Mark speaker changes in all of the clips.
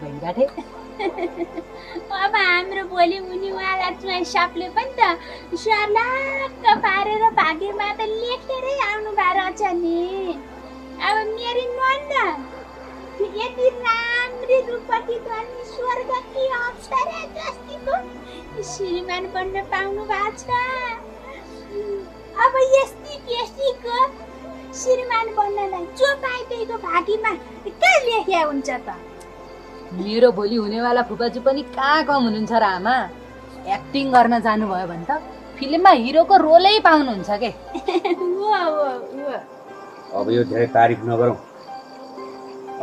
Speaker 1: भइराथे।
Speaker 2: अब हाम्रो भोलि उनीवाला हिसाबले पनि त सर्लाक्क पारेर भाग्यमा त लेखेरै आउनु भएको रहेछ नि। अब मेरी नन्द यति राम्री रूपवती धनी स्वर्गकी अप्सरा जस्तीको श्रीमान बन्न पाउनु भएको छ। अब यस्तीको श्रीमान बन्नलाई जो पाइको भाग्यमा कहाँ लेख्या हुन्छ त?
Speaker 1: मेरो भोलि हुनेवाला फुपाजु पनि कहाँ कम हुनुहुन्छ र आमा। एक्टिङ गर्न जानुभयो भने त फिल्ममा हिरोको रोलै पाउनुहुन्छ के।
Speaker 3: अब यो धेरै तारिफ नगरौँ।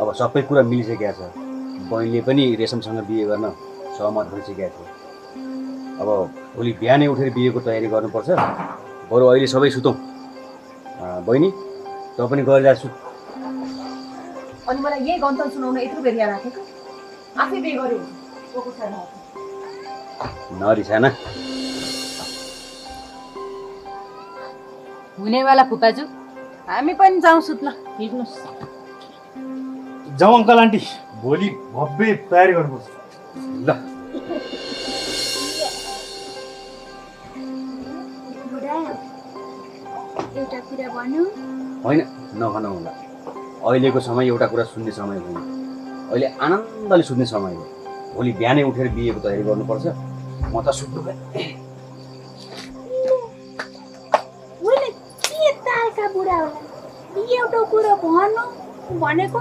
Speaker 3: अब सबै कुरा मिलिसकेको छ। बहिनीले पनि रेशमसँग बिहे गर्न सहमत भइसकेको थियो। अब भोलि बिहानै उठेर बिहेको तयारी गर्नुपर्छ। बरु अहिले सबै सुतौँ। बहिनी त पनि गएर जाछु।
Speaker 4: अनि मलाई यही गन्तन सुनाउन यत्रो बेर यहाँ राखेको आफै बिहे गर्यो
Speaker 3: नरिसाना।
Speaker 1: हुनेवाला फुपाजु हामी पनि जाउँ सुत्न। हिँड्नुहोस्।
Speaker 5: जाउँ अङ्कल आन्टी, भोलि भव्य तयारी गर्नुपर्छ।
Speaker 3: ल
Speaker 2: एउटा कुरा भन्नु
Speaker 3: होइन, नभनौँ होला। अहिलेको समय एउटा कुरा सुन्ने समय होइन। अहिले आनन्दले सुन्ने समय हो। भोलि बिहानै उठेर बिहेको तयारी गर्नुपर्छ। म त सुत्नु
Speaker 2: तालका बुढा होला। एउटा कुरो भन्नु भनेको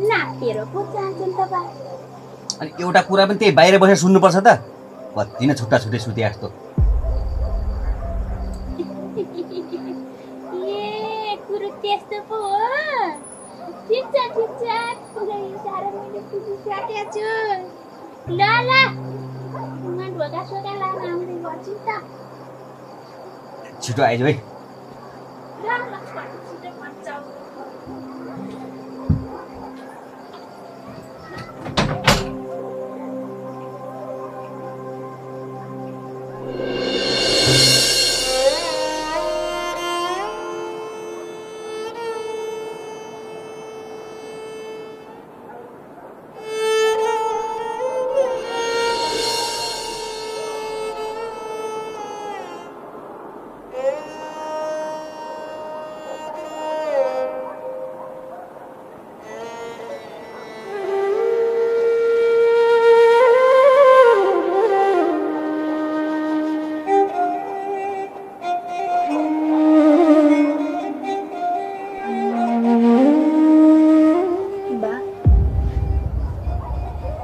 Speaker 2: नापेर पो जान्छन् तपाईँ।
Speaker 3: अनि एउटा कुरा पनि त्यही बाहिर बसेर सुन्नुपर्छ त? कति नै छुट्टा छुट्टै सुते जस्तो।
Speaker 2: कुरो त्यस्तो पो हो। ठिक छ पुरै साह्रो मैले बुझिसकेको छु। ल म ढोका सोका लाएर आउँदै गर्छु त।
Speaker 3: छिटो आइज है।
Speaker 2: ल छिटो भन्छ।